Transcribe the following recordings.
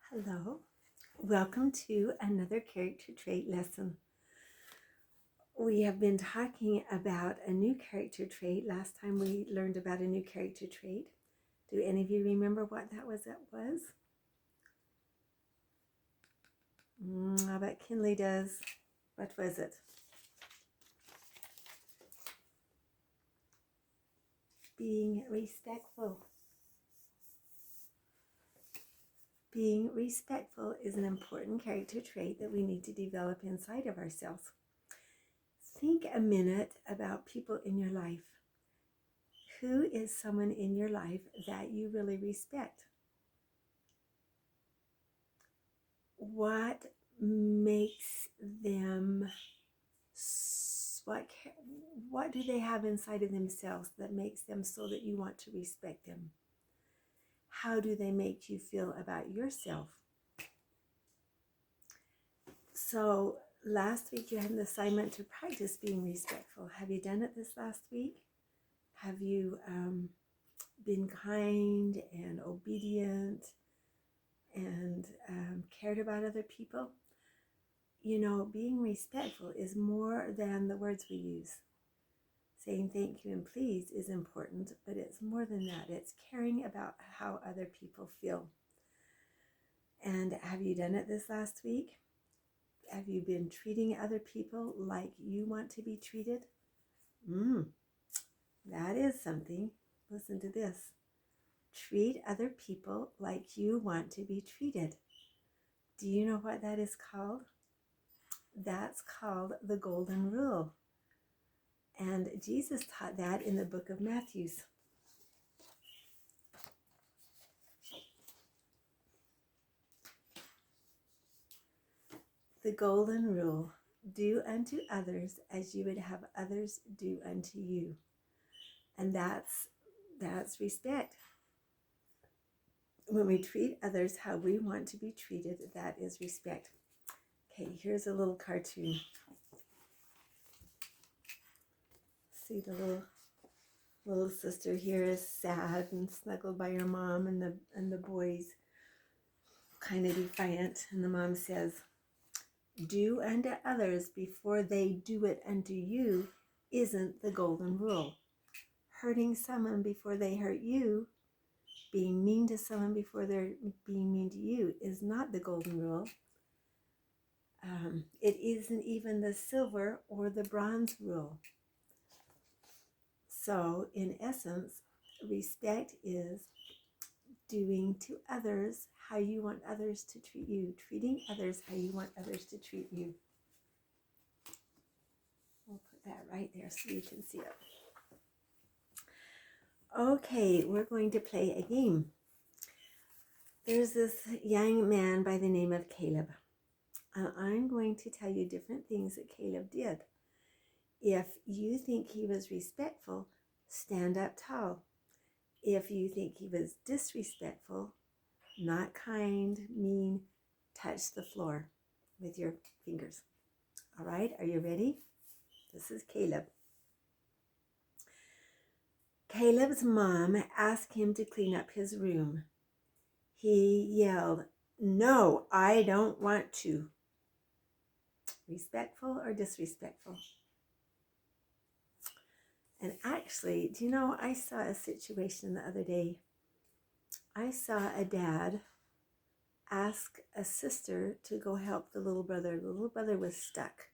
Hello, welcome to another character trait lesson. We have been talking about a new character trait. Last time we learned about a new character trait. Do any of you remember what that was? I bet Kinley does. What was it? Being respectful. Being respectful is an important character trait that we need to develop inside of ourselves. Think a minute about people in your life. Who is someone in your life that you really respect? What makes them, what do they have inside of themselves that makes them so that you want to respect them? How do they make you feel about yourself? So last week you had an assignment to practice being respectful. Have you done it this last week? Have you been kind and obedient and cared about other people? You know, being respectful is more than the words we use. Saying thank you and please is important, but it's more than that. It's caring about how other people feel. And have you done it this last week? Have you been treating other people like you want to be treated? That is something. Listen to this. Treat other people like you want to be treated. Do you know what that is called? That's called the Golden Rule. And Jesus taught that in the book of Matthew. The Golden Rule. Do unto others as you would have others do unto you. And that's respect. When we treat others how we want to be treated, that is respect. Okay, here's a little cartoon. See the little sister here is sad and snuggled by her mom, and the boy's kind of defiant, and the mom says, do unto others before they do it unto you isn't the golden rule. Hurting someone before they hurt you, being mean to someone before they're being mean to you is not the golden rule. It isn't even the silver or the bronze rule. So, in essence, respect is doing to others how you want others to treat you, treating others how you want others to treat you. We'll put that right there so you can see it. Okay, we're going to play a game. There's this young man by the name of Caleb. I'm going to tell you different things that Caleb did. If you think he was respectful, stand up tall. If you think he was disrespectful, not kind, mean, touch the floor with your fingers. All right, are you ready? This is Caleb. Caleb's mom asked him to clean up his room. He yelled, "No, I don't want to." Respectful or disrespectful? And actually, do you know, I saw a situation the other day. I saw a dad ask a sister to go help the little brother. The little brother was stuck,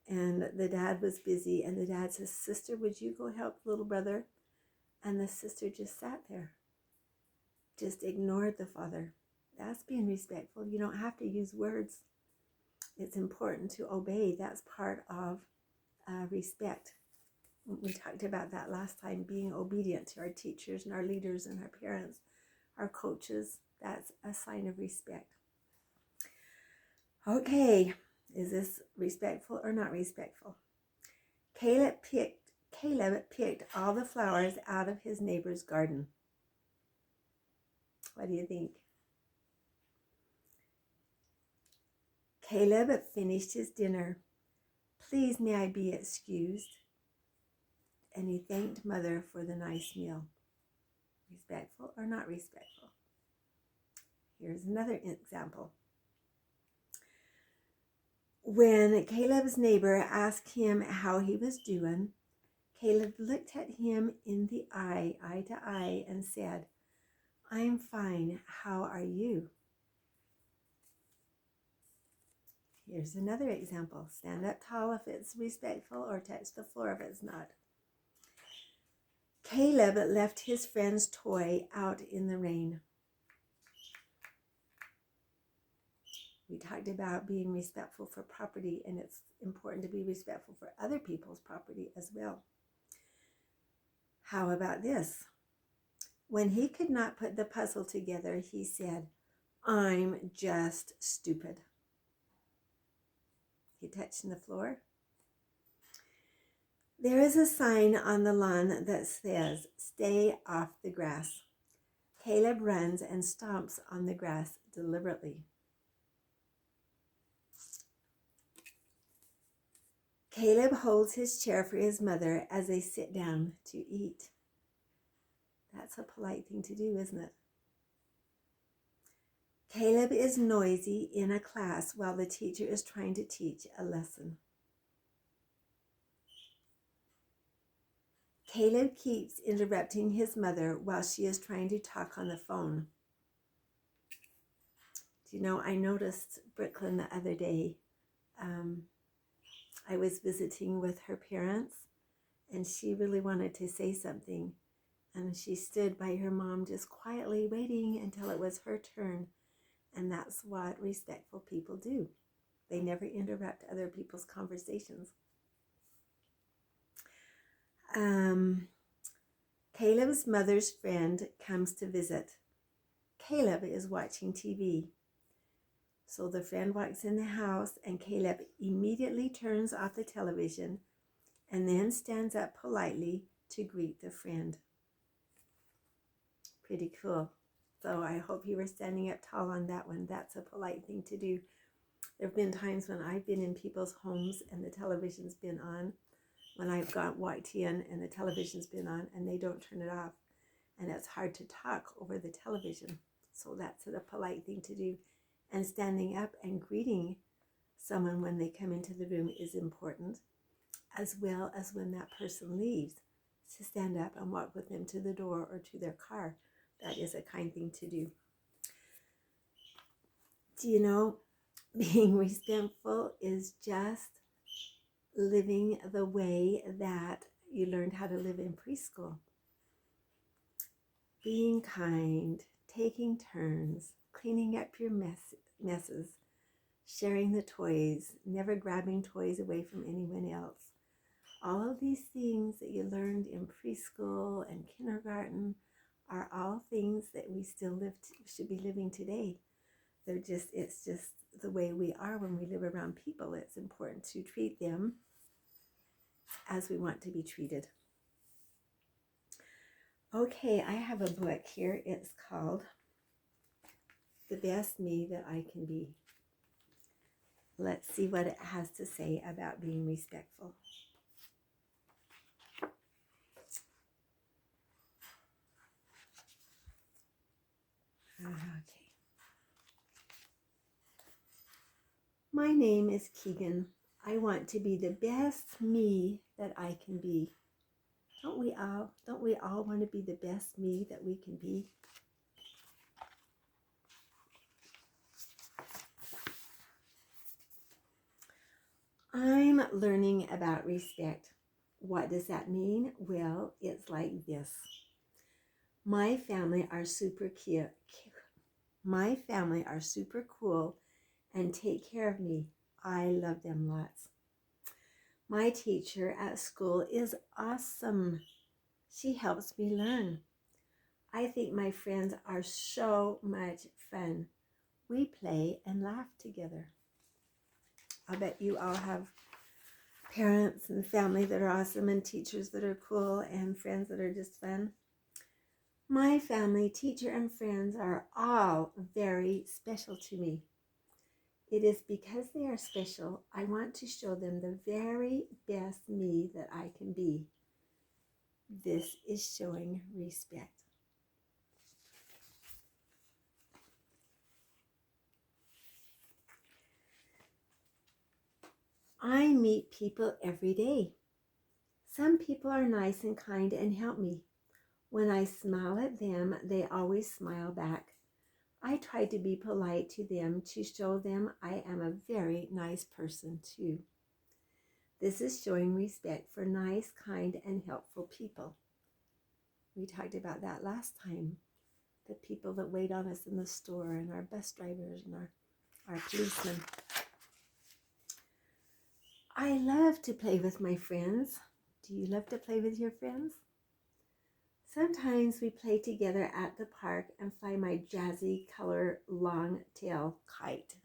and the dad was busy, and the dad says, "Sister, would you go help the little brother?" And the sister just sat there, just ignored the father. That's being respectful. You don't have to use words. It's important to obey. That's part of respect. We talked about that last time, being obedient to our teachers and our leaders and our parents, our coaches. That's a sign of respect. Okay, is this respectful or not respectful? Caleb picked all the flowers out of his neighbor's garden. What do you think? Caleb finished his dinner. "Please, may I be excused?" And he thanked Mother for the nice meal. Respectful or not respectful? Here's another example. When Caleb's neighbor asked him how he was doing, Caleb looked at him in the eye to eye, and said, "I'm fine. How are you?" Here's another example. Stand up tall if it's respectful, or touch the floor if it's not. Caleb left his friend's toy out in the rain. We talked about being respectful for property, and it's important to be respectful for other people's property as well. How about this? When he could not put the puzzle together, he said, "I'm just stupid." You touching the floor? There is a sign on the lawn that says, "Stay off the grass." Caleb runs and stomps on the grass deliberately. Caleb holds his chair for his mother as they sit down to eat. That's a polite thing to do, isn't it? Caleb is noisy in a class while the teacher is trying to teach a lesson. Caleb keeps interrupting his mother while she is trying to talk on the phone. Do you know, I noticed Brooklyn the other day. I was visiting with her parents, and she really wanted to say something. And she stood by her mom just quietly waiting until it was her turn. And that's what respectful people do. They never interrupt other people's conversations. Caleb's mother's friend comes to visit. Caleb is watching TV. So the friend walks in the house, and Caleb immediately turns off the television and then stands up politely to greet the friend. Pretty cool. So I hope you were standing up tall on that one. That's a polite thing to do. There have been times when I've been in people's homes and the television's been on, when I've walked in and the television's been on and they don't turn it off. And it's hard to talk over the television. So that's a polite thing to do. And standing up and greeting someone when they come into the room is important, as well as when that person leaves, to stand up and walk with them to the door or to their car. That is a kind thing to do. Do you know, being respectful is just living the way that you learned how to live in preschool. Being kind, taking turns, cleaning up your messes, sharing the toys, never grabbing toys away from anyone else. All of these things that you learned in preschool and kindergarten are all things that we still should be living today. It's just the way we are when we live around people. It's important to treat them as we want to be treated. Okay, I have a book here. It's called The Best Me That I Can Be. Let's see what it has to say about being respectful. Okay. My name is Keegan. I want to be the best me that I can be. Don't we all want to be the best me that we can be? I'm learning about respect. What does that mean? Well, it's like this. My family are super cute. My family are super cool and take care of me. I love them lots. My teacher at school is awesome. She helps me learn. I think my friends are so much fun. We play and laugh together. I bet you all have parents and family that are awesome, and teachers that are cool, and friends that are just fun. My family, teacher, and friends are all very special to me. It is because they are special, I want to show them the very best me that I can be. This is showing respect. I meet people every day. Some people are nice and kind and help me. When I smile at them, they always smile back. I try to be polite to them to show them I am a very nice person too. This is showing respect for nice, kind, and helpful people. We talked about that last time. The people that wait on us in the store and our bus drivers and our policemen. I love to play with my friends. Do you love to play with your friends? Sometimes we play together at the park and fly my jazzy color long tail kite.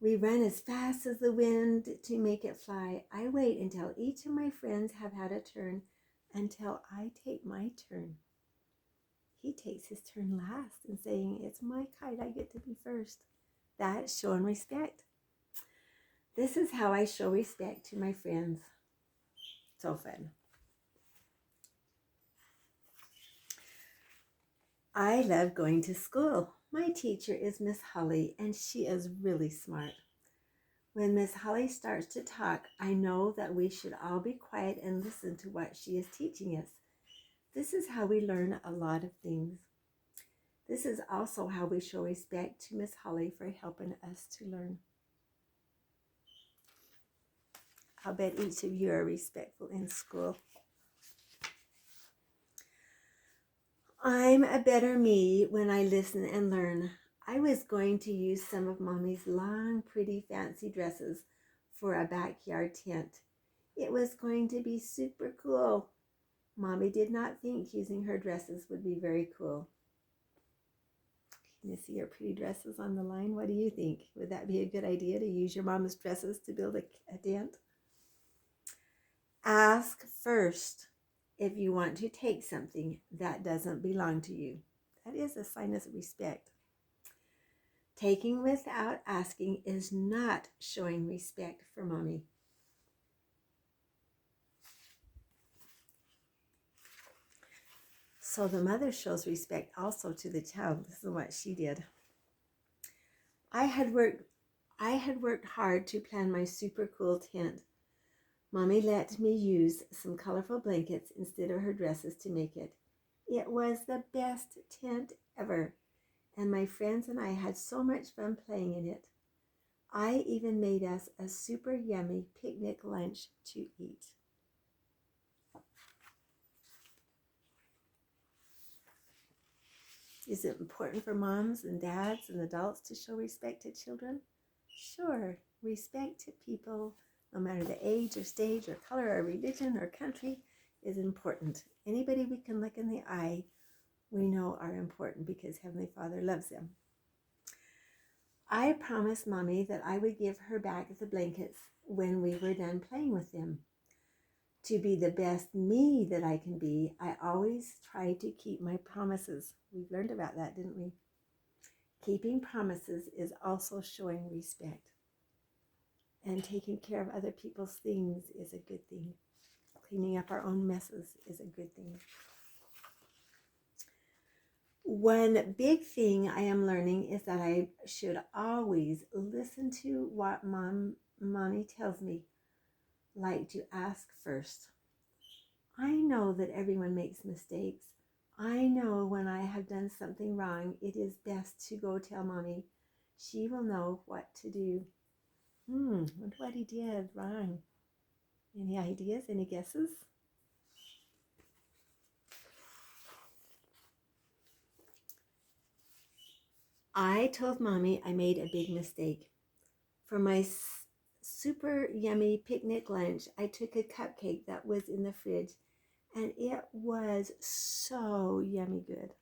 We run as fast as the wind to make it fly. I wait until each of my friends have had a turn until I take my turn. He takes his turn last and saying, it's my kite, I get to be first. That's showing respect. This is how I show respect to my friends. So fun. I love going to school. My teacher is Miss Holly, and she is really smart. When Miss Holly starts to talk, I know that we should all be quiet and listen to what she is teaching us. This is how we learn a lot of things. This is also how we show respect to Miss Holly for helping us to learn. I'll bet each of you are respectful in school. I'm a better me when I listen and learn. I was going to use some of Mommy's long, pretty, fancy dresses for a backyard tent. It was going to be super cool. Mommy did not think using her dresses would be very cool. Can you see your pretty dresses on the line? What do you think? Would that be a good idea to use your mama's dresses to build a tent? Ask first if you want to take something that doesn't belong to you. That is a sign of respect. Taking without asking is not showing respect for Mommy. So the mother shows respect also to the child. This is what she did. I had worked hard to plan my super cool tent. Mommy let me use some colorful blankets instead of her dresses to make it. It was the best tent ever, and my friends and I had so much fun playing in it. I even made us a super yummy picnic lunch to eat. Is it important for moms and dads and adults to show respect to children? Sure, respect to people, no matter the age or stage or color or religion or country, is important. Anybody we can look in the eye, we know are important because Heavenly Father loves them. I promised Mommy that I would give her back the blankets when we were done playing with them. To be the best me that I can be, I always try to keep my promises. We've learned about that, didn't we? Keeping promises is also showing respect. And taking care of other people's things is a good thing. Cleaning up our own messes is a good thing. One big thing I am learning is that I should always listen to what Mommy tells me, like to ask first. I know that everyone makes mistakes. I know when I have done something wrong, it is best to go tell Mommy. She will know what to do. Wonder what he did wrong. Any ideas? Any guesses? I told Mommy I made a big mistake. For my super yummy picnic lunch, I took a cupcake that was in the fridge, and it was so yummy good.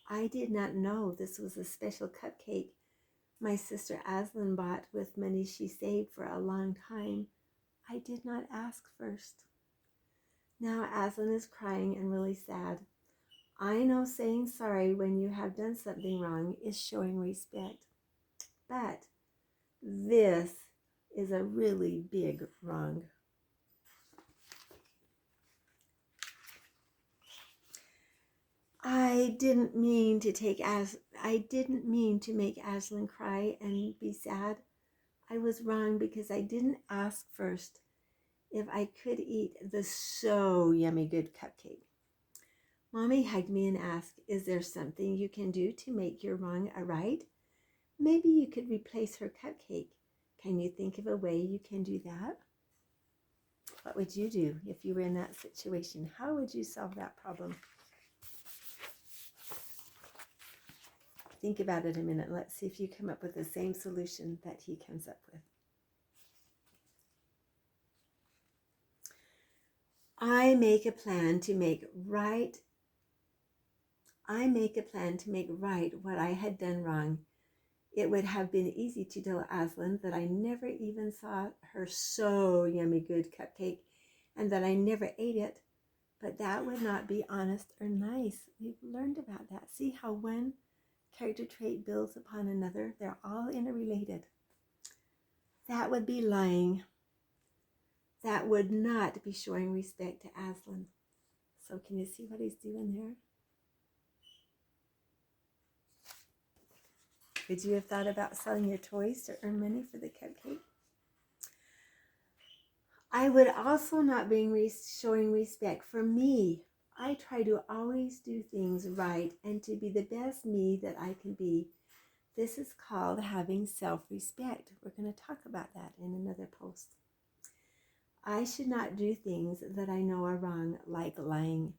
I did not know this was a special cupcake my sister Aslan bought with money she saved for a long time. I did not ask first. Now Aslan is crying and really sad. I know saying sorry when you have done something wrong is showing respect, but this is a really big wrong. I didn't mean to make Aslan cry and be sad. I was wrong because I didn't ask first if I could eat the so yummy good cupcake. Mommy hugged me and asked, is there something you can do to make your wrong a right? Maybe you could replace her cupcake. Can you think of a way you can do that? What would you do if you were in that situation? How would you solve that problem? Think about it a minute. Let's see if you come up with the same solution that he comes up with. I make a plan to make right what I had done wrong. It would have been easy to tell Aslan that I never even saw her so yummy good cupcake and that I never ate it, but that would not be honest or nice. We've learned about that. See how one character trait builds upon another? They're all interrelated. That would be lying. That would not be showing respect to Aslan. So can you see what he's doing there? Would you have thought about selling your toys to earn money for the cupcake? I would also not be showing respect for me. I try to always do things right and to be the best me that I can be. This is called having self-respect. We're going to talk about that in another post. I should not do things that I know are wrong, like lying.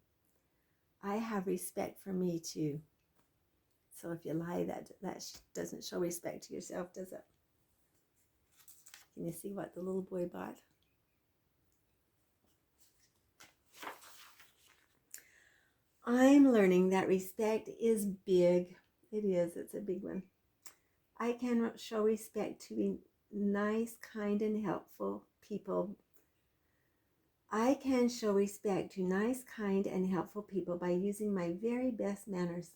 I have respect for me too. So if you lie, that doesn't show respect to yourself, does it? Can you see what the little boy bought? I'm learning that respect is big. It is. It's a big one. I can show respect to be nice, kind, and helpful people. I can show respect to nice, kind, and helpful people by using my very best manners.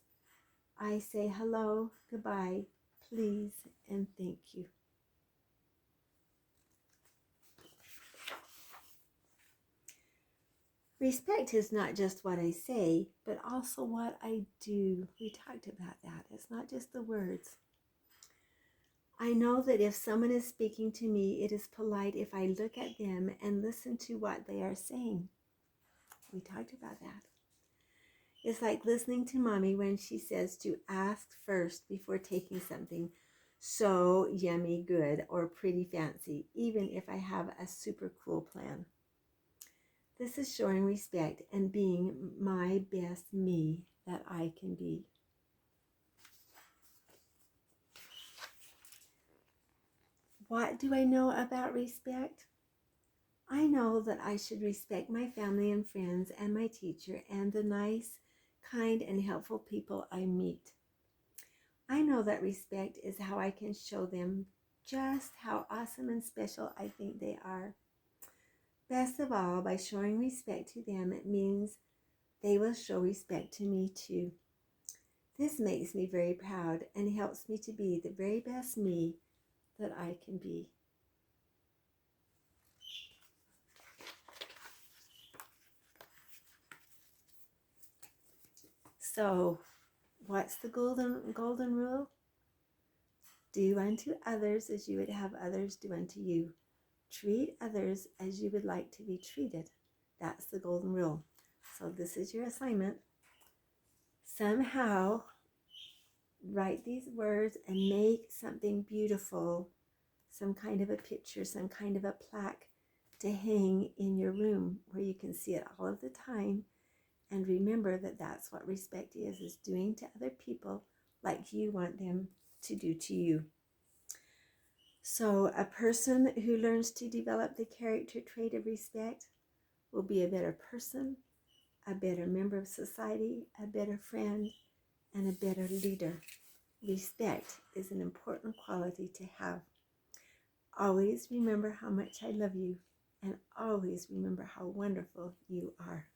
I say hello, goodbye, please, and thank you. Respect is not just what I say, but also what I do. We talked about that. It's not just the words. I know that if someone is speaking to me, it is polite if I look at them and listen to what they are saying. We talked about that. It's like listening to Mommy when she says to ask first before taking something so yummy good or pretty fancy, even if I have a super cool plan. This is showing respect and being my best me that I can be. What do I know about respect? I know that I should respect my family and friends and my teacher and the nice, kind, and helpful people I meet. I know that respect is how I can show them just how awesome and special I think they are. Best of all, by showing respect to them, it means they will show respect to me too. This makes me very proud and helps me to be the very best me that I can be. So, what's the golden rule? Do unto others as you would have others do unto you. Treat others as you would like to be treated. That's the golden rule. So this is your assignment. Somehow write these words and make something beautiful, some kind of a picture, some kind of a plaque to hang in your room where you can see it all of the time. And remember that that's what respect is doing to other people like you want them to do to you. So a person who learns to develop the character trait of respect will be a better person, a better member of society, a better friend, and a better leader. Respect is an important quality to have. Always remember how much I love you, and always remember how wonderful you are.